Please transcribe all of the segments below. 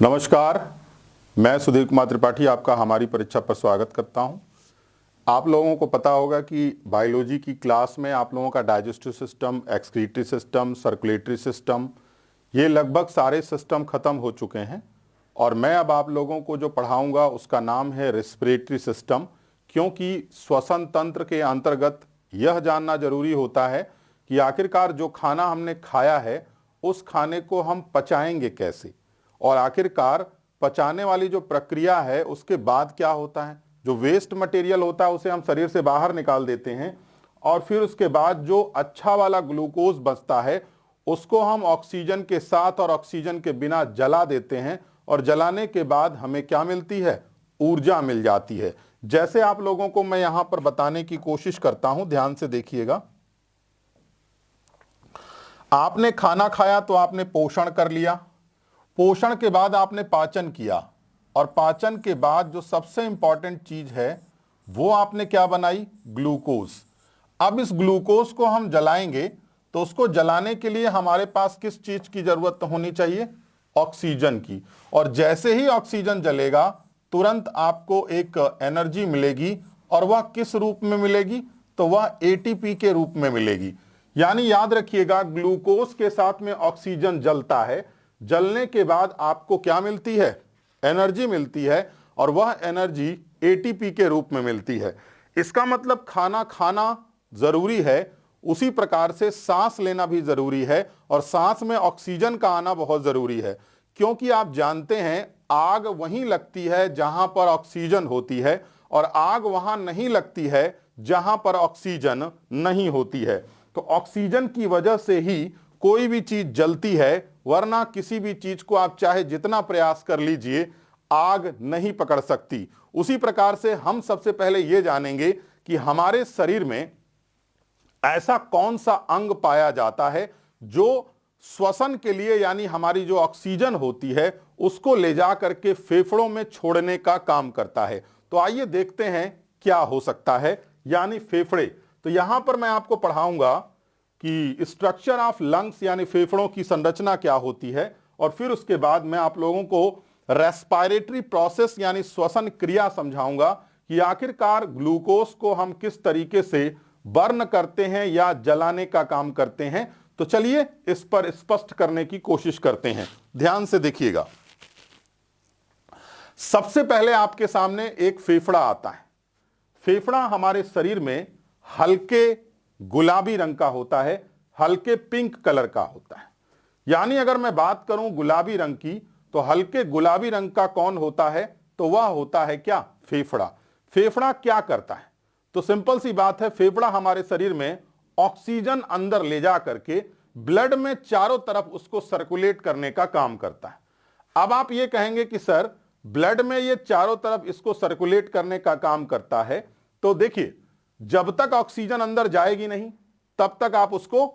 नमस्कार, मैं सुधीर कुमार त्रिपाठी आपका हमारी परीक्षा पर स्वागत करता हूं। आप लोगों को पता होगा कि बायोलॉजी की क्लास में आप लोगों का digestive system, excretory system, circulatory system, ये लगभग सारे सिस्टम खत्म हो चुके हैं और मैं अब आप लोगों को जो पढ़ाऊंगा उसका नाम है रेस्पिरेटरी सिस्टम। क्योंकि श्वसन तंत्र के अंतर्गत यह जानना जरूरी होता है कि आखिरकार जो खाना हमने खाया है उस खाने को हम पचाएंगे कैसे, और आखिरकार पचाने वाली जो प्रक्रिया है उसके बाद क्या होता है। जो वेस्ट मटेरियल होता है उसे हम शरीर से बाहर निकाल देते हैं और फिर उसके बाद जो अच्छा वाला ग्लूकोज बचता है उसको हम ऑक्सीजन के साथ और ऑक्सीजन के बिना जला देते हैं और जलाने के बाद हमें क्या मिलती है, ऊर्जा मिल जाती है। जैसे आप लोगों को मैं यहां पर बताने की कोशिश करता हूं, ध्यान से देखिएगा। आपने खाना खाया तो आपने पोषण कर लिया, पोषण के बाद आपने पाचन किया और पाचन के बाद जो सबसे इंपॉर्टेंट चीज है वो आपने क्या बनाई, ग्लूकोज। अब इस ग्लूकोज को हम जलाएंगे तो उसको जलाने के लिए हमारे पास किस चीज की जरूरत होनी चाहिए, ऑक्सीजन की। और जैसे ही ऑक्सीजन जलेगा तुरंत आपको एक एनर्जी मिलेगी और वह किस रूप में मिलेगी, तो वह एटीपी के रूप में मिलेगी। यानी याद रखिएगा, ग्लूकोज के साथ में ऑक्सीजन जलता है, जलने के बाद आपको क्या मिलती है, एनर्जी मिलती है और वह एनर्जी एटीपी के रूप में मिलती है। इसका मतलब खाना खाना जरूरी है, उसी प्रकार से सांस लेना भी जरूरी है और सांस में ऑक्सीजन का आना बहुत जरूरी है। क्योंकि आप जानते हैं आग वहीं लगती है जहां पर ऑक्सीजन होती है और आग वहां नहीं लगती है जहां पर ऑक्सीजन नहीं होती है। तो ऑक्सीजन की वजह से ही कोई भी चीज जलती है, वरना किसी भी चीज को आप चाहे जितना प्रयास कर लीजिए आग नहीं पकड़ सकती। उसी प्रकार से हम सबसे पहले यह जानेंगे कि हमारे शरीर में ऐसा कौन सा अंग पाया जाता है जो श्वसन के लिए, यानी हमारी जो ऑक्सीजन होती है उसको ले जा करके फेफड़ों में छोड़ने का काम करता है। तो आइए देखते हैं क्या हो सकता है, यानी फेफड़े। तो यहां पर मैं आपको पढ़ाऊंगा कि स्ट्रक्चर ऑफ लंग्स यानी फेफड़ों की संरचना क्या होती है, और फिर उसके बाद मैं आप लोगों को रेस्पिरेटरी प्रोसेस यानी श्वसन क्रिया समझाऊंगा कि आखिरकार ग्लूकोज को हम किस तरीके से बर्न करते हैं या जलाने का काम करते हैं। तो चलिए इस पर स्पष्ट करने की कोशिश करते हैं, ध्यान से देखिएगा। सबसे पहले आपके सामने एक फेफड़ा आता है। फेफड़ा हमारे शरीर में हल्के गुलाबी रंग का होता है, हल्के पिंक कलर का होता है। यानी अगर मैं बात करूं गुलाबी रंग की, तो हल्के गुलाबी रंग का कौन होता है, तो वह होता है क्या, फेफड़ा। फेफड़ा क्या करता है, तो सिंपल सी बात है, फेफड़ा हमारे शरीर में ऑक्सीजन अंदर ले जा करके ब्लड में चारों तरफ उसको सर्कुलेट करने का काम करता है। अब आप ये कहेंगे कि सर ब्लड में ये चारों तरफ इसको सर्कुलेट करने का काम करता है, तो देखिए जब तक ऑक्सीजन अंदर जाएगी नहीं तब तक आप उसको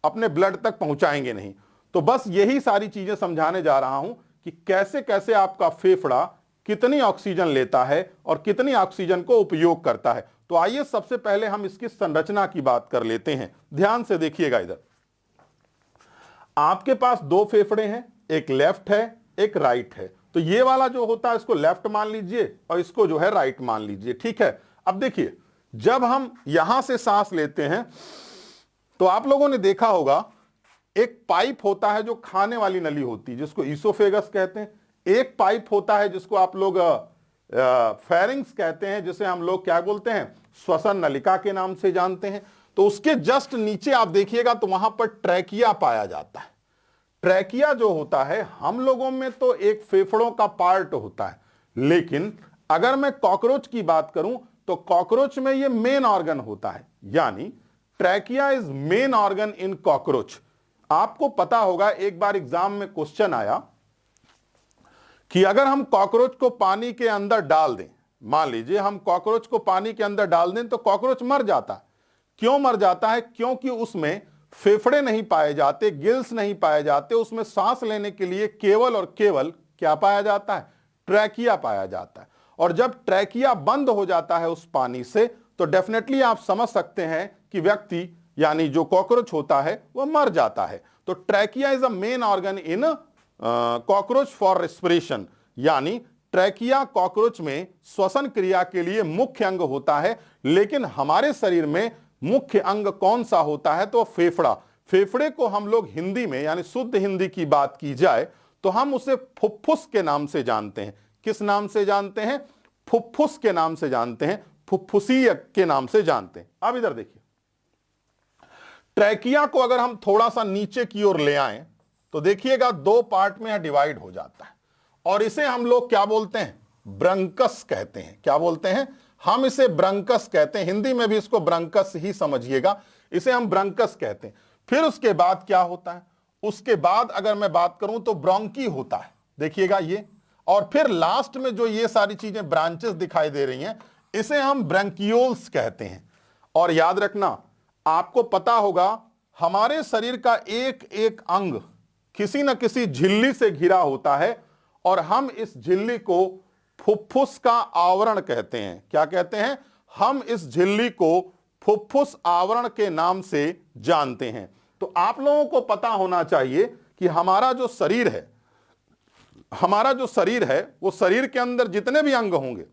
अपने ब्लड तक पहुंचाएंगे नहीं। तो बस यही सारी चीजें समझाने जा रहा हूं कि कैसे कैसे आपका फेफड़ा कितनी ऑक्सीजन लेता है और कितनी ऑक्सीजन को उपयोग करता है। तो आइए सबसे पहले हम इसकी संरचना की बात कर लेते हैं। ध्यान से देखिएगा, इधर आपके पास दो फेफड़े हैं, एक लेफ्ट है एक राइट है। तो ये वाला जो होता है इसको लेफ्ट मान लीजिए और इसको जो है राइट मान लीजिए, ठीक है। अब देखिए जब हम यहां से सांस लेते हैं तो आप लोगों ने देखा होगा एक पाइप होता है जो खाने वाली नली होती है जिसको ईसोफेगस कहते हैं, एक पाइप होता है जिसको आप लोग फेरिंग्स कहते हैं, जिसे हम लोग क्या बोलते हैं, श्वसन नलिका के नाम से जानते हैं। तो उसके जस्ट नीचे आप देखिएगा तो वहां पर ट्रैकिया पाया जाता है। ट्रैकिया जो होता है हम लोगों में तो एक फेफड़ों का पार्ट होता है, लेकिन अगर मैं कॉकरोच की बात करूं तो कॉकरोच में ये मेन ऑर्गन होता है, यानी trachea is main organ in cockroach. आपको पता होगा एक बार एग्जाम में क्वेश्चन आया कि अगर हम कॉकरोच को पानी के अंदर डाल दें, मान लीजिए हम कॉकरोच को पानी के अंदर डाल दें तो कॉकरोच मर जाता है। क्यों मर जाता है, क्योंकि उसमें फेफड़े नहीं पाए जाते, गिल्स नहीं पाए जाते, उसमें सांस लेने के लिए केवल और केवल क्या पाया जाता है, ट्रैकिया पाया जाता है। और जब ट्रैकिया बंद हो जाता है उस पानी से तो डेफिनेटली आप समझ सकते हैं कि व्यक्ति यानी जो कॉकरोच होता है वह मर जाता है। तो trachea is a main organ in cockroach for respiration, यानी ट्रैकिया कॉकरोच में श्वसन क्रिया के लिए मुख्य अंग होता है। लेकिन हमारे शरीर में मुख्य अंग कौन सा होता है? तो फेफड़ा। फेफड़े को हम लोग हिंदी में, यानी शुद्ध हिंदी की बात की जाए तो हम उसे फुफ्फुस के नाम से जानते हैं। किस नाम से जानते हैं? फुफ्फुस के नाम से जानते हैं, फुफ्फुसीय के नाम से जानते हैं। अब इधर देखिए, ट्रैकिया को अगर हम थोड़ा सा नीचे की ओर ले आए तो देखिएगा दो पार्ट में डिवाइड हो जाता है, और इसे हम लोग क्या बोलते हैं? ब्रंकस कहते हैं। क्या बोलते हैं? हम इसे ब्रंकस कहते हैं। हिंदी में भी इसको ब्रंकस ही समझिएगा, इसे हम ब्रंकस कहते हैं। फिर उसके बाद क्या होता है? उसके बाद अगर मैं बात करूं तो ब्रोंकी होता है, देखिएगा ये। और फिर लास्ट में जो ये सारी चीजें ब्रांचेस दिखाई दे रही हैं, इसे हम ब्रंकियोल्स कहते हैं। और याद रखना, आपको पता होगा हमारे शरीर का एक एक अंग किसी न किसी झिल्ली से घिरा होता है, और हम इस झिल्ली को फुफ्फुस का आवरण कहते हैं। क्या कहते हैं? हम इस झिल्ली को फुफ्फुस आवरण के नाम से जानते हैं। तो आप लोगों को पता होना चाहिए कि हमारा जो शरीर है वो शरीर के अंदर जितने भी अंग होंगे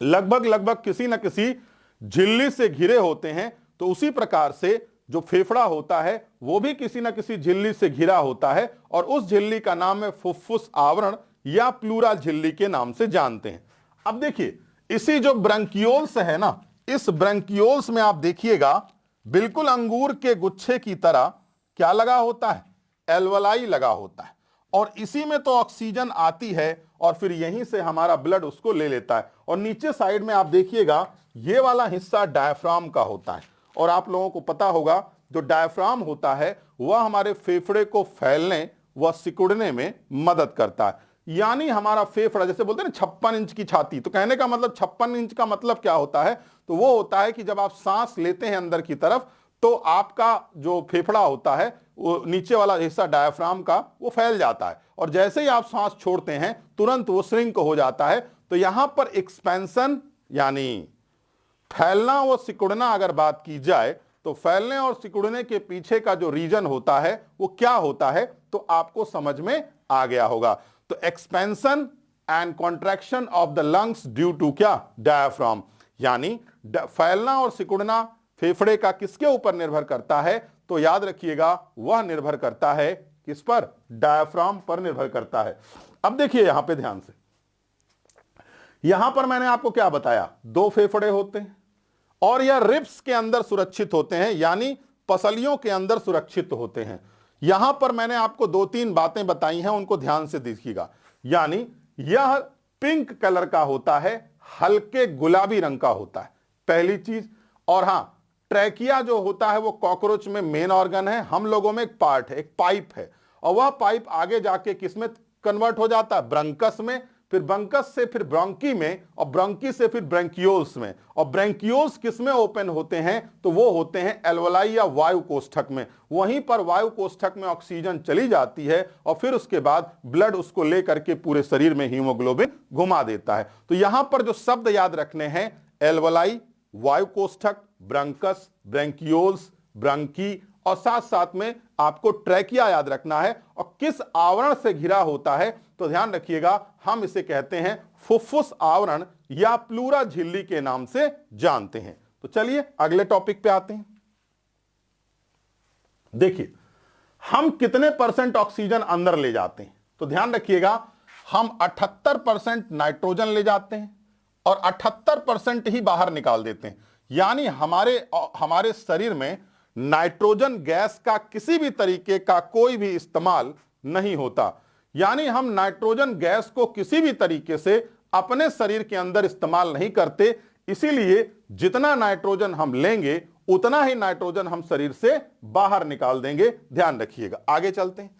लगभग किसी न किसी झिल्ली से घिरे होते हैं। तो उसी प्रकार से जो फेफड़ा होता है वो भी किसी न किसी झिल्ली से घिरा होता है, और उस झिल्ली का नाम है फुफ्फुस आवरण या प्लूरा झिल्ली के नाम से जानते हैं। अब देखिए, इसी जो ब्रंकियोल्स है ना, इस ब्रंकियोल्स में आप देखिएगा बिल्कुल अंगूर के गुच्छे की तरह क्या लगा होता है? एल्वलाई लगा होता है, और इसी में तो ऑक्सीजन आती है और फिर यहीं से हमारा ब्लड उसको ले लेता है। और नीचे साइड में आप देखिएगा ये वाला हिस्सा डायफ्राम का होता है, और आप लोगों को पता होगा जो डायफ्राम होता है वह हमारे फेफड़े को फैलने व सिकुड़ने में मदद करता है। यानी हमारा फेफड़ा, जैसे बोलते हैं ना 56 इंच की छाती, तो कहने का मतलब 56 इंच का मतलब क्या होता है? तो वो होता है कि जब आप सांस लेते हैं अंदर की तरफ तो आपका जो फेफड़ा होता है वो नीचे वाला हिस्सा डायफ्राम का वो फैल जाता है, और जैसे ही आप सांस छोड़ते हैं तुरंत वो श्रिंक हो जाता है। तो यहां पर एक्सपेंशन यानी फैलना व सिकुड़ना अगर बात की जाए तो फैलने और सिकुड़ने के पीछे का जो रीजन होता है वो क्या होता है, तो आपको समझ में आ गया होगा। तो expansion and contraction of the lungs due to क्या? डायफ्राम। यानी फैलना और सिकुड़ना फेफड़े का किसके ऊपर निर्भर करता है? तो याद रखिएगा वह निर्भर करता है किस पर? डायफ्राम पर निर्भर करता है। अब देखिए यहां पे ध्यान से, यहां पर मैंने आपको क्या बताया? दो फेफड़े होते हैं और यह रिब्स के अंदर सुरक्षित होते हैं, यानी पसलियों के अंदर सुरक्षित होते हैं। यहां पर मैंने आपको दो तीन बातें बताई हैं, उनको ध्यान से देखिएगा। यानी यह पिंक कलर का होता है, हल्के गुलाबी रंग का होता है, पहली चीज। और हां, ट्रैकिया जो होता है वो कॉकरोच में मेन ऑर्गन है, हम लोगों में एक पार्ट है, एक पाइप है, और वह पाइप आगे जाके किसमें कन्वर्ट हो जाता है? ब्रंकस में, फिर ब्रंकस से फिर ब्रोंकी में, और ब्रोंकी से फिर ब्रैंकियोल्स में। और ब्रैंकियोल्स किसमें ओपन होते हैं? तो वो होते हैं एल्वोलाई या वायु कोष्ठक में। वहीं पर वायु कोष्ठक में ऑक्सीजन चली जाती है और फिर उसके बाद ब्लड उसको लेकर के पूरे शरीर में हीमोग्लोबिन घुमा देता है। तो यहां पर जो शब्द याद रखने हैं, एल्वोलाई, वायु कोष्ठक, ब्रंकस, ब्रैंकियोल्स, ब्रंकी, और साथ साथ में आपको ट्रैकिया याद रखना है। और किस आवरण से घिरा होता है? तो ध्यान रखिएगा हम इसे कहते हैं फुफ्फुस आवरण या प्लूरा झिल्ली के नाम से जानते हैं। तो चलिए अगले टॉपिक पे आते हैं। देखिए हम कितने % ऑक्सीजन अंदर ले जाते हैं? तो ध्यान रखिएगा हम 78% नाइट्रोजन ले जाते हैं और 78% ही बाहर निकाल देते हैं। यानी हमारे शरीर में नाइट्रोजन गैस का किसी भी तरीके का कोई भी इस्तेमाल नहीं होता। यानी हम नाइट्रोजन गैस को किसी भी तरीके से अपने शरीर के अंदर इस्तेमाल नहीं करते, इसीलिए जितना नाइट्रोजन हम लेंगे उतना ही नाइट्रोजन हम शरीर से बाहर निकाल देंगे। ध्यान रखिएगा, आगे चलते हैं।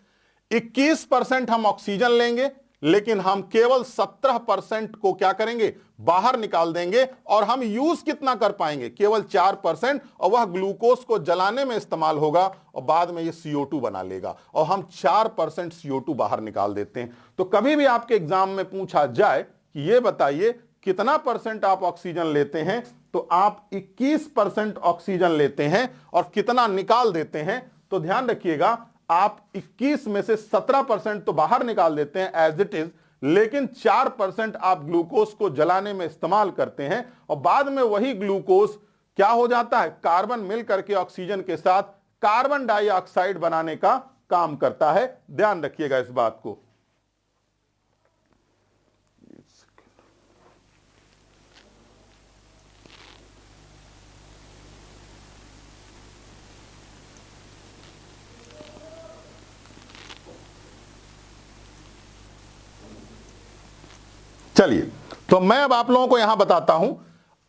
21% हम ऑक्सीजन लेंगे, लेकिन हम केवल 17% को क्या करेंगे? बाहर निकाल देंगे, और हम यूज कितना कर पाएंगे? केवल 4%, और वह ग्लूकोज को जलाने में इस्तेमाल होगा और बाद में ये CO2 बना लेगा, और हम 4% CO2 बाहर निकाल देते हैं। तो कभी भी आपके एग्जाम में पूछा जाए कि ये बताइए कितना % आप ऑक्सीजन लेते हैं, तो आप 21% ऑक्सीजन लेते हैं और कितना निकाल देते हैं। तो ध्यान रखिएगा आप 21 में से 17% तो बाहर निकाल देते हैं एज इट इज, लेकिन 4% आप ग्लूकोज को जलाने में इस्तेमाल करते हैं और बाद में वही ग्लूकोज क्या हो जाता है, कार्बन मिल करके ऑक्सीजन के साथ कार्बन डाइऑक्साइड बनाने का काम करता है। ध्यान रखिएगा इस बात को। चलिए, तो मैं अब आप लोगों को यहां बताता हूं,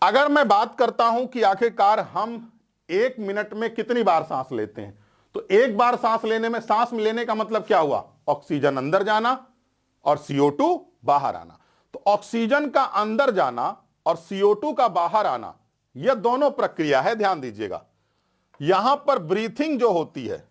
अगर मैं बात करता हूं कि आखिरकार हम 1 मिनट में कितनी बार सांस लेते हैं, तो एक बार सांस लेने में, सांस लेने का मतलब क्या हुआ, ऑक्सीजन अंदर जाना और CO2 बाहर आना। तो ऑक्सीजन का अंदर जाना और CO2 का बाहर आना, यह दोनों प्रक्रिया है। ध्यान दीजिएगा, यहां पर ब्रीथिंग जो होती है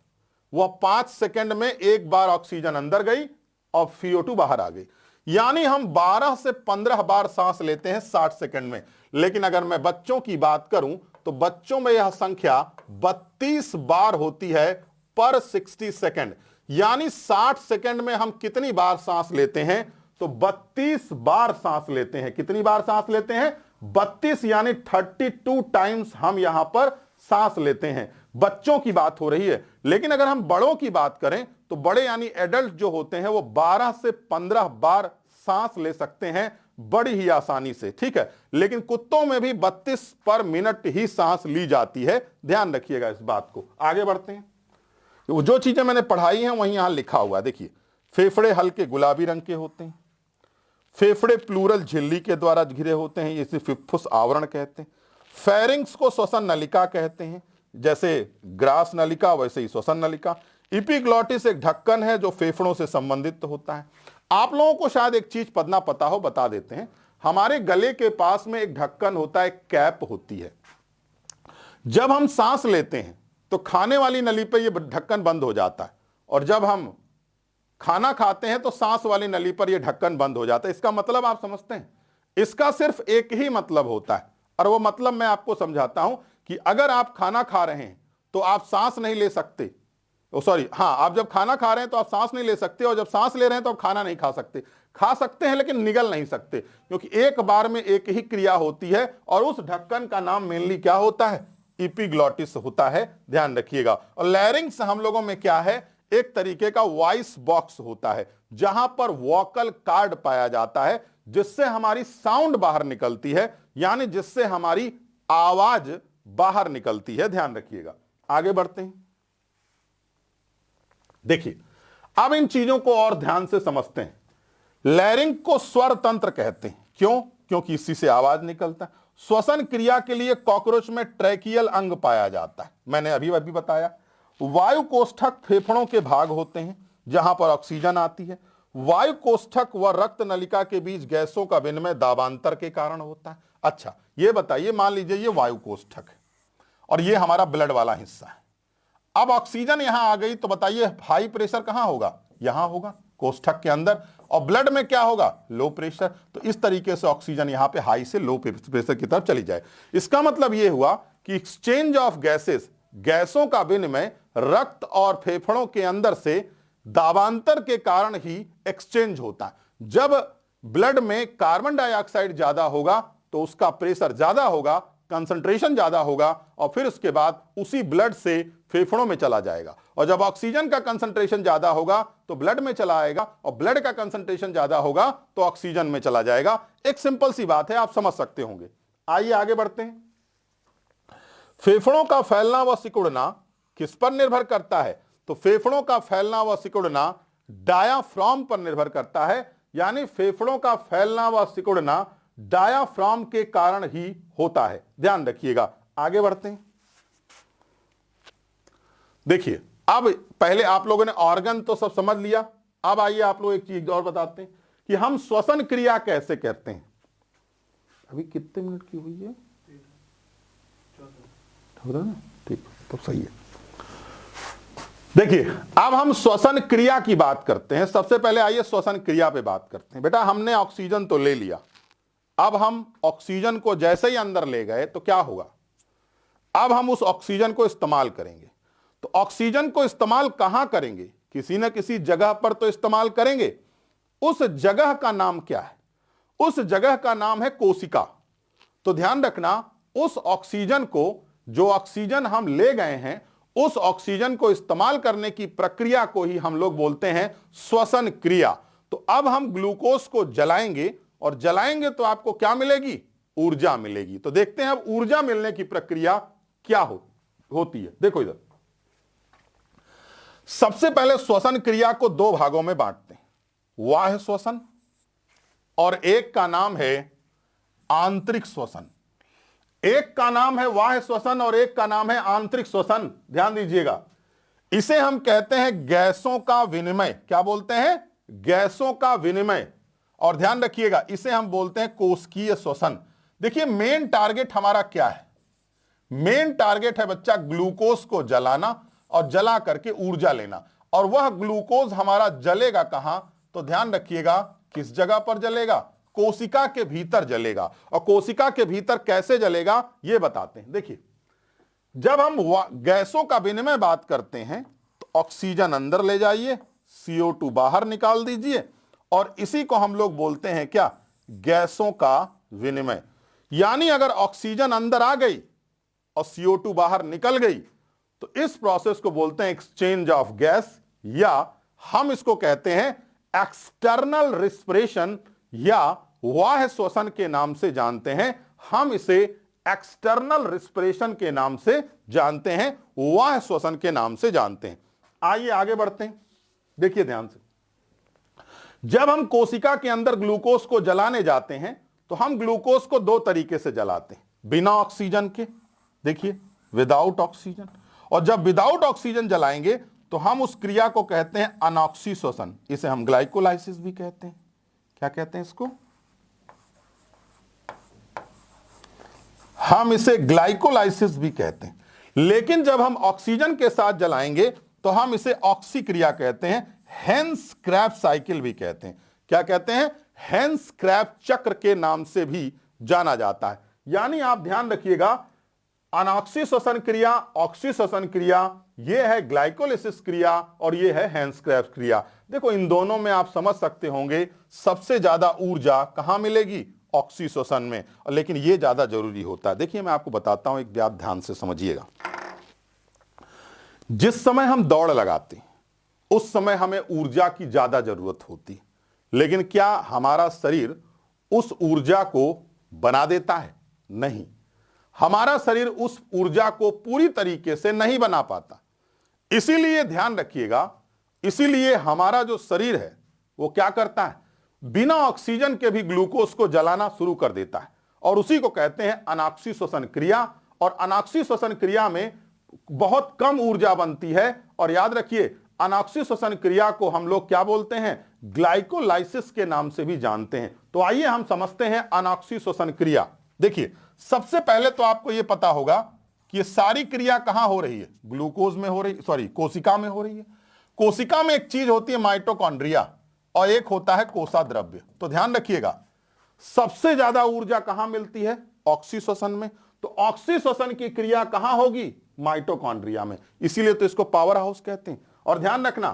वह 5 सेकंड में एक बार ऑक्सीजन अंदर गई और CO2 बाहर आ गई, यानी हम 12 से 15 बार सांस लेते हैं 60 सेकंड में। लेकिन अगर मैं बच्चों की बात करूं तो बच्चों में यह संख्या 32 बार होती है पर 60 सेकंड, यानी 60 सेकंड में हम कितनी बार सांस लेते हैं, तो 32 बार सांस लेते हैं। कितनी बार सांस लेते हैं, 32, यानी 32 टाइम्स हम यहां पर सांस लेते हैं। बच्चों की बात हो रही है, लेकिन अगर हम बड़ों की बात करें तो बड़े यानी एडल्ट जो होते हैं वो 12 से 15 बार सांस ले सकते हैं बड़ी ही आसानी से, ठीक है। लेकिन कुत्तों में भी 32 पर मिनट ही सांस ली जाती है। ध्यान रखिएगा इस बात को। आगे बढ़ते हैं, जो चीजें मैंने पढ़ाई हैं वहीं यहां लिखा हुआ है। देखिए, फेफड़े हल्के गुलाबी रंग के होते हैं, फेफड़े प्लूरल झिल्ली के द्वारा घिरे होते हैं, इसे फुफ्फुस आवरण कहते हैं। फेरिंग्स को श्वसन नलिका कहते हैं, जैसे ग्रास नलिका वैसे ही श्वसन नलिका। इपिग्लॉटिस एक ढक्कन है जो फेफड़ों से संबंधित होता है। आप लोगों को शायद एक चीज पढ़ना पता हो, बता देते हैं। हमारे गले के पास में एक ढक्कन होता है, कैप होती है। जब हम सांस लेते हैं तो खाने वाली नली पर यह ढक्कन बंद हो जाता है, और जब हम खाना खाते हैं तो सांस वाली नली पर यह ढक्कन बंद हो जाता है। इसका मतलब आप समझते हैं, इसका सिर्फ एक ही मतलब होता है, और वो मतलब मैं आपको समझाता हूं कि अगर आप खाना खा रहे हैं तो आप सांस नहीं ले सकते, आप जब खाना खा रहे हैं तो आप सांस नहीं ले सकते, और जब सांस ले रहे हैं तो आप खाना नहीं खा सकते हैं लेकिन निगल नहीं सकते, क्योंकि एक बार में एक ही क्रिया होती है, और उस ढक्कन का नाम मेनली क्या होता है, इपिग्लॉटिस होता है। ध्यान रखिएगा। और लैरिंग्स हम लोगों में क्या है, एक तरीके का वॉइस बॉक्स होता है, जहां पर वोकल कार्ड पाया जाता है, जिससे हमारी साउंड बाहर निकलती है, यानी जिससे हमारी आवाज बाहर निकलती है। ध्यान रखिएगा। आगे बढ़ते हैं। देखिए, अब इन चीजों को और ध्यान से समझते हैं। लैरिंग को स्वर तंत्र कहते हैं। क्यों? क्योंकि इसी से आवाज निकलता है। श्वसन क्रिया के लिए कॉकरोच में ट्रैकियल अंग पाया जाता है, मैंने अभी बताया। वायु कोष्ठक फेफड़ों के भाग होते हैं जहां पर ऑक्सीजन आती है। वायु कोष्ठक व रक्त नलिका के बीच गैसों का विनिमय दाबांतर के कारण होता है। अच्छा, ये बताइए, मान लीजिए ये वायु कोष्ठक है और ये हमारा ब्लड वाला हिस्सा है। अब ऑक्सीजन यहां आ गई तो बताइए हाई प्रेशर कहां होगा, यहां होगा कोष्ठक के अंदर, और ब्लड में क्या होगा, लो प्रेशर। तो इस तरीके से ऑक्सीजन यहां पे हाई से लो प्रेशर की तरफ चली जाए। इसका मतलब यह हुआ कि एक्सचेंज ऑफ गैसेस, गैसों का विनिमय रक्त और फेफड़ों के अंदर से दाबांतर के कारण ही एक्सचेंज होता है। जब ब्लड में कार्बन डाइऑक्साइड ज्यादा होगा तो उसका प्रेशर ज्यादा होगा, कंसंट्रेशन ज्यादा होगा, और फिर उसके बाद उसी ब्लड से फेफड़ों में चला जाएगा। और जब ऑक्सीजन का कंसंट्रेशन ज्यादा होगा तो ब्लड में चला आएगा, और ब्लड का कंसंट्रेशन ज्यादा होगा तो ऑक्सीजन में चला जाएगा। एक सिंपल सी बात है, आप समझ सकते होंगे। आइए आगे बढ़ते हैं। फेफड़ों का फैलना व सिकुड़ना किस पर निर्भर करता है, तो फेफड़ों का फैलना व सिकुड़ना डायाफ्राम पर निर्भर करता है, यानी फेफड़ों का फैलना व सिकुड़ना डायाफ्राम के कारण ही होता है। ध्यान रखिएगा। आगे बढ़ते हैं। देखिए, अब पहले आप लोगों ने ऑर्गन तो सब समझ लिया, अब आइए आप लोग एक चीज और बताते हैं कि हम श्वसन क्रिया कैसे करते हैं। अभी कितने मिनट की हुई है, ठीक, तो सही है। देखिए, अब हम श्वसन क्रिया की बात करते हैं। सबसे पहले आइए श्वसन क्रिया पे बात करते हैं। बेटा, हमने ऑक्सीजन तो ले लिया, अब हम ऑक्सीजन को जैसे ही अंदर ले गए तो क्या होगा, अब हम उस ऑक्सीजन को इस्तेमाल करेंगे। तो ऑक्सीजन को इस्तेमाल कहां करेंगे? किसी न किसी जगह पर तो इस्तेमाल करेंगे। उस जगह का नाम क्या है? उस जगह का नाम है कोशिका। तो ध्यान रखना, उस ऑक्सीजन को, जो ऑक्सीजन हम ले गए हैं, उस ऑक्सीजन को इस्तेमाल करने की प्रक्रिया को ही हम लोग बोलते हैं श्वसन क्रिया। तो अब हम ग्लूकोज को जलाएंगे, और जलाएंगे तो आपको क्या मिलेगी? ऊर्जा मिलेगी। तो देखते हैं अब ऊर्जा मिलने की प्रक्रिया क्या होती है। देखो इधर, सबसे पहले श्वसन क्रिया को दो भागों में बांटते हैं, बाह्य श्वसन और एक का नाम है आंतरिक श्वसन। एक का नाम है बाह्य श्वसन और एक का नाम है आंतरिक श्वसन। ध्यान दीजिएगा, इसे हम कहते हैं गैसों का विनिमय। क्या बोलते हैं? गैसों का विनिमय। और ध्यान रखिएगा, इसे हम बोलते हैं कोशिकीय श्वसन। देखिए, मेन टारगेट हमारा क्या है? मेन टारगेट है बच्चा ग्लूकोज को जलाना और जला करके ऊर्जा लेना। और वह ग्लूकोज हमारा जलेगा कहां? तो ध्यान रखिएगा, किस जगह पर जलेगा? कोशिका के भीतर जलेगा। और कोशिका के भीतर कैसे जलेगा ये बताते हैं। देखिए, जब हम गैसों का विनिमय बात करते हैं तो ऑक्सीजन अंदर ले जाइए, CO2 बाहर निकाल दीजिए, और इसी को हम लोग बोलते हैं क्या? गैसों का विनिमय। यानी अगर ऑक्सीजन अंदर आ गई और CO2 बाहर निकल गई तो इस प्रोसेस को बोलते हैं एक्सचेंज ऑफ गैस, या हम इसको कहते हैं एक्सटर्नल रिस्पिरेशन या बाह्य श्वसन के नाम से जानते हैं। हम इसे एक्सटर्नल रिस्पिरेशन के नाम से जानते हैं, बाह्य श्वसन के नाम से जानते हैं। आइए आगे बढ़ते हैं। देखिए ध्यान से, जब हम कोशिका के अंदर ग्लूकोज को जलाने जाते हैं तो हम ग्लूकोज को दो तरीके से जलाते हैं, बिना ऑक्सीजन के, देखिए विदाउट ऑक्सीजन। और जब विदाउट ऑक्सीजन जलाएंगे तो हम उस क्रिया को कहते हैं अनॉक्सी श्वसन। इसे हम ग्लाइकोलाइसिस भी कहते हैं। क्या कहते हैं इसको? हम इसे ग्लाइकोलाइसिस भी कहते हैं। लेकिन जब हम ऑक्सीजन के साथ जलाएंगे तो हम इसे ऑक्सी क्रिया कहते हैं, हेंस क्रैब साइकिल भी कहते हैं। क्या कहते हैं? हेंस क्रैब चक्र के नाम से भी जाना जाता है। यानी आप ध्यान रखिएगा, अनॉक्सी श्वसन क्रिया, ऑक्सी श्वसन क्रिया, यह है ग्लाइकोलाइसिस क्रिया और यह है हेंस क्रैब क्रिया। देखो, इन दोनों में आप समझ सकते होंगे सबसे ज्यादा ऊर्जा कहां मिलेगी? ऑक्सी श्वसन में। लेकिन यह ज्यादा जरूरी होता है। देखिए, मैं आपको बताता हूं, एक बात ध्यान से समझिएगा। जिस समय हम दौड़ लगाते हैं उस समय हमें ऊर्जा की ज्यादा जरूरत होती है, लेकिन क्या हमारा शरीर उस ऊर्जा को बना देता है? नहीं, हमारा शरीर उस ऊर्जा को पूरी तरीके से नहीं बना पाता। इसीलिए ध्यान रखिएगा, इसीलिए हमारा जो शरीर है वो क्या करता है? बिना ऑक्सीजन के भी ग्लूकोज को जलाना शुरू कर देता है, और उसी को कहते हैं अनॉक्सी श्वसन क्रिया। और अनॉक्सी श्वसन क्रिया में बहुत कम ऊर्जा बनती है। और याद रखिए, अनॉक्सी श्वसन क्रिया को हम लोग क्या बोलते हैं? ग्लाइकोलाइसिस के नाम से भी जानते हैं। तो आइए हम समझते हैं अनॉक्सी श्वसन क्रिया। देखिए, सबसे पहले तो आपको यह पता होगा कि ये सारी क्रिया कहां हो रही है? ग्लूकोज में हो रही, सॉरी, कोशिका में हो रही है। कोशिका में एक चीज होती है माइटोकॉन्ड्रिया, और एक होता है कोषाद्रव्य। तो ध्यान रखिएगा, सबसे ज्यादा ऊर्जा कहां मिलती है? ऑक्सी श्वसन में। तो ऑक्सी श्वसन की क्रिया कहां होगी? माइटोकॉन्ड्रिया में। इसीलिए तो इसको पावर हाउस कहते हैं। और ध्यान रखना,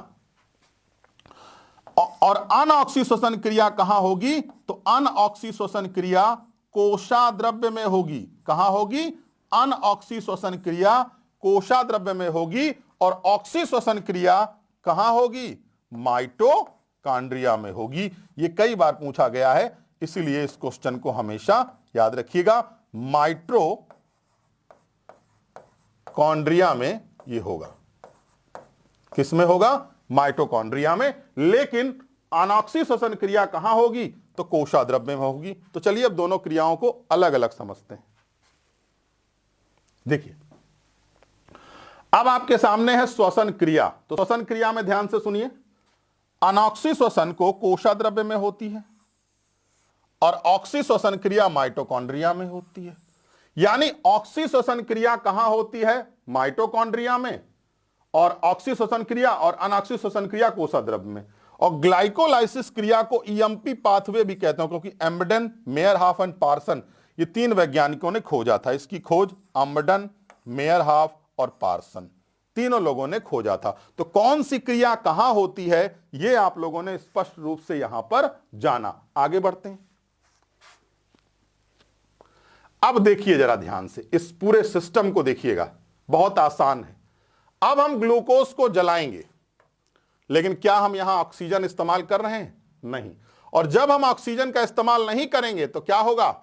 और अनऑक्सी श्वसन क्रिया कहां होगी? तो अनऑक्सी श्वसन क्रिया कोषाद्रव्य में होगी। कहां होगी? अनऑक्सी श्वसन क्रिया कोषाद्रव्य में होगी। और ऑक्सी श्वसन क्रिया कहां होगी? माइटोकॉन्ड्रिया में होगी। ये कई बार पूछा गया है, इसीलिए इस क्वेश्चन को हमेशा याद रखिएगा। माइटोकॉन्ड्रिया में ये होगा। किस में होगा? माइटोकॉन्ड्रिया में। लेकिन अनॉक्सी श्वसन क्रिया कहां होगी? तो कोषाद्रव्य में होगी। तो चलिए अब दोनों क्रियाओं को अलग अलग समझते हैं। देखिए, अब आपके सामने है श्वसन क्रिया। तो श्वसन क्रिया में ध्यान से सुनिए, अनॉक्सी श्वसन को कोषाद्रव्य में होती है और ऑक्सी श्वसन क्रिया माइटोकॉन्ड्रिया में होती है। यानी ऑक्सी श्वसन क्रिया कहां होती है? माइटोकॉन्ड्रिया में, और ऑक्सी श्वसन क्रिया और अनॉक्सी श्वसन क्रिया कोषाद्रव्य में। और ग्लाइकोलाइसिस क्रिया को ईएमपी पाथवे भी कहते हैं, क्योंकि एम्बडन, मेयरहाफ एंड पार्सन, ये तीन वैज्ञानिकों ने खोजा था। इसकी खोज एम्बडन, मेयरहाफ और पार्सन, तीनों लोगों ने खोजा था। तो कौन सी क्रिया कहां होती है यह आप लोगों ने स्पष्ट रूप से यहां पर जाना। आगे बढ़ते हैं। अब देखिए जरा ध्यान से, इस पूरे सिस्टम को देखिएगा, बहुत आसान है। अब हम ग्लूकोज को जलाएंगे, लेकिन क्या हम यहां ऑक्सीजन इस्तेमाल कर रहे हैं? नहीं। और जब हम ऑक्सीजन का इस्तेमाल नहीं करेंगे तो क्या होगा?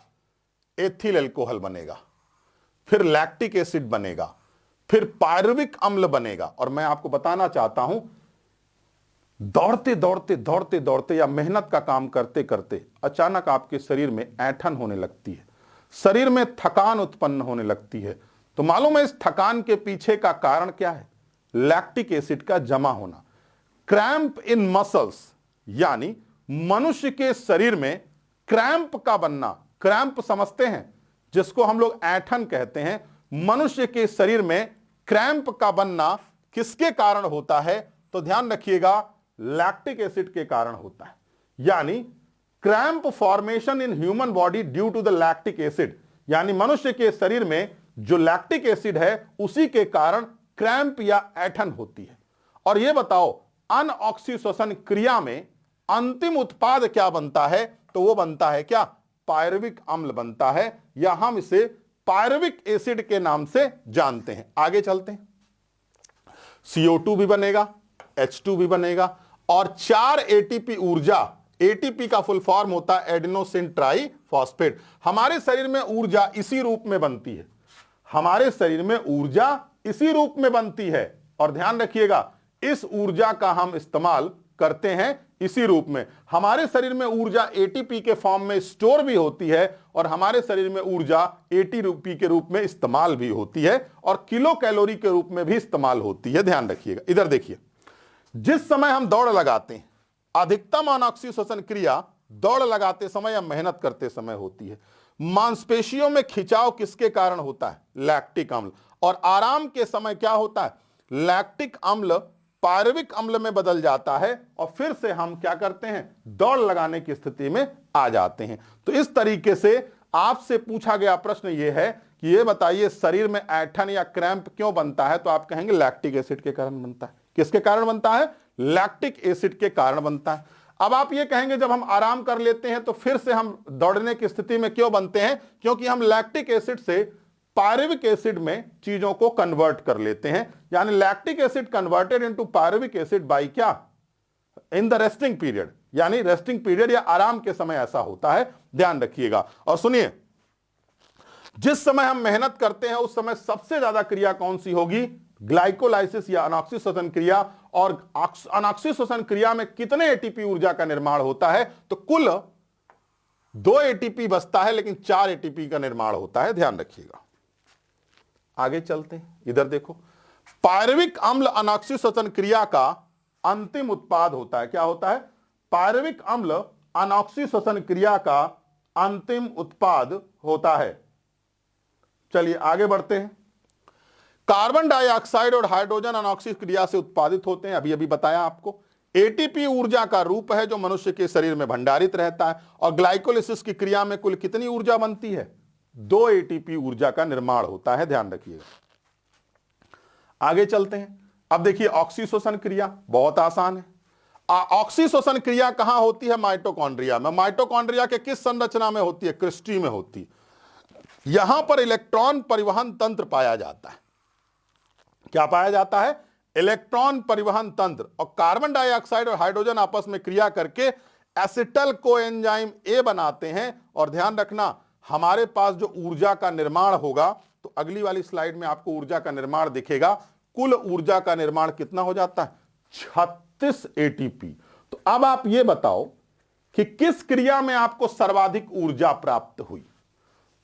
एथिल अल्कोहल बनेगा, फिर लैक्टिक एसिड बनेगा, फिर पायरुविक अम्ल बनेगा। और मैं आपको बताना चाहता हूं, दौड़ते दौड़ते दौड़ते दौड़ते या मेहनत का काम करते करते अचानक आपके शरीर में ऐंठन होने लगती है, शरीर में थकान उत्पन्न होने लगती है। तो मालूम है इस थकान के पीछे का कारण क्या है? लैक्टिक एसिड का जमा होना। क्रैम्प इन मसल्स, यानी मनुष्य के शरीर में क्रैम्प का बनना। क्रैम्प समझते हैं, जिसको हम लोग ऐंठन कहते हैं। मनुष्य के शरीर में क्रैम्प का बनना किसके कारण होता है? तो ध्यान रखिएगा, लैक्टिक एसिड के कारण होता है। यानी cramp formation in human body due to the lactic acid, यानी मनुष्य के शरीर में जो लैक्टिक एसिड है उसी के कारण क्रैम्प या ऐंठन होती है। और यह बताओ, अनऑक्सीश्वसन क्रिया में अंतिम उत्पाद क्या बनता है? तो वो बनता है क्या? पायरुविक अम्ल बनता है, या हम इसे पायरुविक एसिड के नाम से जानते हैं। आगे चलते हैं। CO2 भी बनेगा, H2 भी बनेगा, और 4 ATP ऊर्जा। ATP का फुल फॉर्म होता है एडिनोसिन ट्राइफॉस्फेट। हमारे शरीर में ऊर्जा इसी रूप में बनती है, हमारे शरीर में ऊर्जा इसी रूप में बनती है। और ध्यान रखिएगा, इस ऊर्जा का हम इस्तेमाल करते हैं इसी रूप में। हमारे शरीर में ऊर्जा ATP के फॉर्म में स्टोर भी होती है, और हमारे शरीर में ऊर्जा ATP के रूप में इस्तेमाल भी होती है, और किलो कैलोरी के रूप में भी इस्तेमाल होती है। ध्यान रखिएगा। इधर देखिए, जिस समय हम दौड़ लगाते हैं, अधिकतम अनऑक्सीश्वसन क्रिया दौड़ लगाते समय या मेहनत करते समय होती है। मांसपेशियों में खिंचाव किसके कारण होता है? लैक्टिक अम्ल। और आराम के समय क्या होता है? लैक्टिक अम्ल पायरुविक अम्ल में बदल जाता है, और फिर से हम क्या करते हैं? दौड़ लगाने की स्थिति में आ जाते हैं। तो इस तरीके से आपसे पूछा गया प्रश्न यह है कि ये बताइए, शरीर में ऐंठन या क्रैम्प क्यों बनता है? तो आप कहेंगे लैक्टिक एसिड के कारण बनता है। किसके कारण बनता है? लैक्टिक एसिड के कारण बनता है। अब आप ये कहेंगे, जब हम आराम कर लेते हैं तो फिर से हम दौड़ने की स्थिति में क्यों बनते हैं? क्योंकि हम लैक्टिक एसिड से पायरुविक एसिड में चीजों को कन्वर्ट कर लेते हैं। यानी lactic acid converted into pyruvic acid by क्या? In the resting period. यानी रेस्टिंग पीरियड या आराम के समय ऐसा होता है। ध्यान रखिएगा। और सुनिए, जिस समय हम मेहनत करते हैं उस समय सबसे ज्यादा क्रिया कौन सी होगी? ग्लाइकोलाइसिस या अनऑक्सीश्वसन क्रिया। और अनऑक्सीश्वसन क्रिया में कितने ATP ऊर्जा का निर्माण होता है? तो कुल 2 ATP बचता है, लेकिन 4 ATP का निर्माण होता है। ध्यान रखिएगा। आगे चलते हैं। इधर देखो, पायरुविक अम्ल अनऑक्सीश्वसन क्रिया का अंतिम उत्पाद होता है। क्या होता है? पायरुविक अम्ल अनऑक्सीश्वसन क्रिया का अंतिम उत्पाद होता है। चलिए आगे बढ़ते हैं। कार्बन डाइऑक्साइड और हाइड्रोजन अनऑक्सी क्रिया से उत्पादित होते हैं। अभी अभी बताया आपको। ATP ऊर्जा का रूप है जो मनुष्य के शरीर में भंडारित रहता है। और ग्लाइकोलिसिस की क्रिया में कुल कितनी ऊर्जा बनती है? 2 ATP ऊर्जा का निर्माण होता है। ध्यान रखिएगा। आगे चलते हैं। अब देखिए, ऑक्सीश्वसन क्रिया बहुत आसान है। ऑक्सीश्वसन क्रिया कहां होती है? माइटोकॉन्ड्रिया में। माइटोकॉन्ड्रिया के किस संरचना में होती है? क्रिस्टी में होती है। यहां पर इलेक्ट्रॉन परिवहन तंत्र पाया जाता है। क्या पाया जाता है? इलेक्ट्रॉन परिवहन तंत्र। और कार्बन डाइऑक्साइड और हाइड्रोजन आपस में क्रिया करके एसिटल कोएंजाइम A बनाते हैं। और ध्यान रखना, हमारे पास जो ऊर्जा का निर्माण होगा, तो अगली वाली स्लाइड में आपको ऊर्जा का निर्माण दिखेगा। कुल ऊर्जा का निर्माण कितना हो जाता है? 36 ATP। तो अब आप ये बताओ कि किस क्रिया में आपको सर्वाधिक ऊर्जा प्राप्त हुई?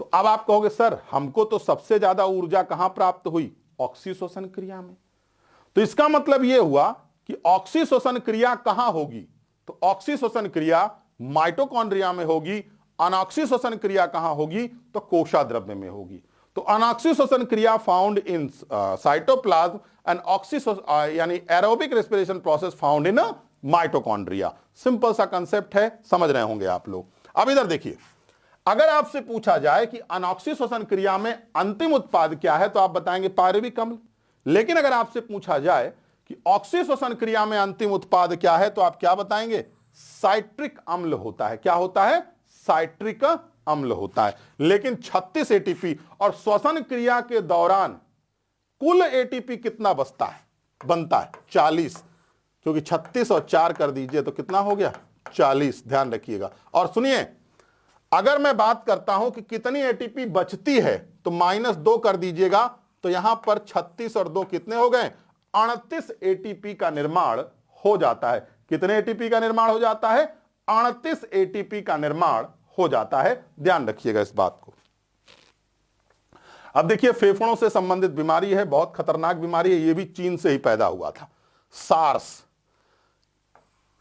तो अब आप कहोगे, सर हमको तो सबसे ज्यादा ऊर्जा कहां प्राप्त हुई? ऑक्सीश्वसन क्रिया में। तो इसका मतलब यह हुआ कि ऑक्सीश्वसन क्रिया कहां होगी? तो ऑक्सीश्वसन क्रिया माइटोकॉन्ड्रिया में होगी। अनऑक्सीश्वसन क्रिया कहां होगी? तो कोशाद्रव्य में होगी। तो अनऑक्सीश्वसन क्रिया फाउंड इन साइटोप्लाज्म एंड ऑक्सीश्वसन यानी aerobic respiration process found in mitochondria. Simple सा कंसेप्ट है, समझ रहे होंगे आप लोग। अब इधर देखिए, अगर आपसे पूछा जाए कि अनऑक्सीश्वसन क्रिया में अंतिम उत्पाद क्या है, तो आप बताएंगे पायरुविक अम्ल। लेकिन अगर आपसे पूछा जाए कि ऑक्सीश्वसन क्रिया में अंतिम उत्पाद क्या है, तो आप क्या बताएंगे? साइट्रिक अम्ल होता है। क्या होता है? साइट्रिक अम्ल होता है। लेकिन 36 एटीपी और श्वसन क्रिया के दौरान कुल एटीपी कितना बनता है? 40, क्योंकि 36 और 4 कर दीजिए तो कितना हो गया? 40। ध्यान रखिएगा। और सुनिए, अगर मैं बात करता हूं कि कितनी एटीपी बचती है, तो -2 कर दीजिएगा, तो यहां पर 36 और 2 कितने हो गए? 38 एटीपी का निर्माण हो जाता है। कितने एटीपी का निर्माण हो जाता है? 38 एटीपी का निर्माण हो जाता है। ध्यान रखिएगा इस बात को। अब देखिए, फेफड़ों से संबंधित बीमारी है, बहुत खतरनाक बीमारी है, यह भी चीन से ही पैदा हुआ था। SARS,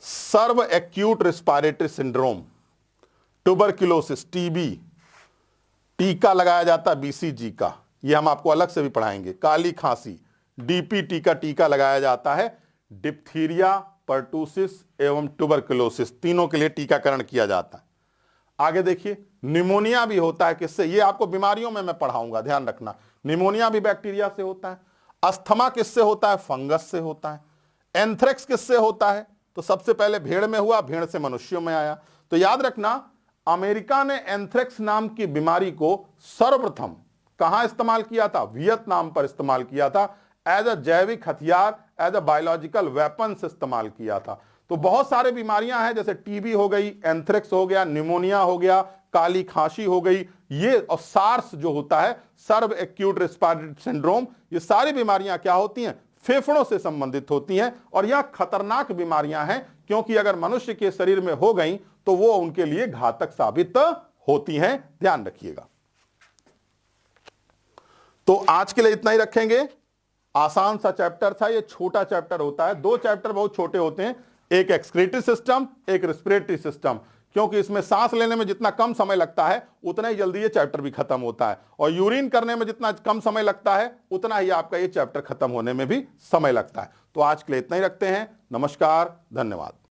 severe acute respiratory syndrome, tuberculosis, TB, टीका लगाया जाता है बीसीजी का, यह हम आपको अलग से भी पढ़ाएंगे। काली खांसी, डीपीटी का टीका लगाया जाता है। डिप्थीरिया, पर्टूसिस एवं ट्यूबरक्लोसिस, तीनों के लिए टीकाकरण किया जाता है। आगे देखिए, निमोनिया भी होता है। किससे? ये आपको बीमारियों में मैं पढ़ाऊंगा, ध्यान रखना। निमोनिया भी बैक्टीरिया से होता है। अस्थमा किससे होता है? फंगस से होता है। एंथ्रेक्स किससे होता है? तो सबसे पहले भेड़ में हुआ, भेड़ से मनुष्यों में आया। तो याद रखना, अमेरिका ने एंथ्रेक्स नाम की बीमारी को सर्वप्रथम कहां इस्तेमाल किया था? वियतनाम पर इस्तेमाल किया था। एज अ जैविक हथियार, एज अ बायोलॉजिकल वेपन इस्तेमाल किया था। तो बहुत सारे बीमारियां हैं, जैसे टीबी हो गई, एंथ्रेक्स हो गया, निमोनिया हो गया, काली खांसी हो गई, ये और सार्स जो होता है, सर्व एक्यूट रेस्पिरेटरी सिंड्रोम, ये सारी बीमारियां क्या होती हैं? फेफड़ों से संबंधित होती हैं। और यह खतरनाक बीमारियां हैं, क्योंकि अगर मनुष्य के शरीर में हो गई तो वो उनके लिए घातक साबित होती हैं। ध्यान रखिएगा। तो आज के लिए इतना ही रखेंगे। आसान सा चैप्टर था, ये छोटा चैप्टर होता है। 2 चैप्टर बहुत छोटे होते हैं, एक एक्सक्रीटरी सिस्टम, एक रेस्पिरेटरी सिस्टम, क्योंकि इसमें सांस लेने में जितना कम समय लगता है उतना ही जल्दी ये चैप्टर भी खत्म होता है, और यूरिन करने में जितना कम समय लगता है उतना ही आपका ये चैप्टर खत्म होने में भी समय लगता है। तो आज के लिए इतना ही रखते हैं। नमस्कार, धन्यवाद।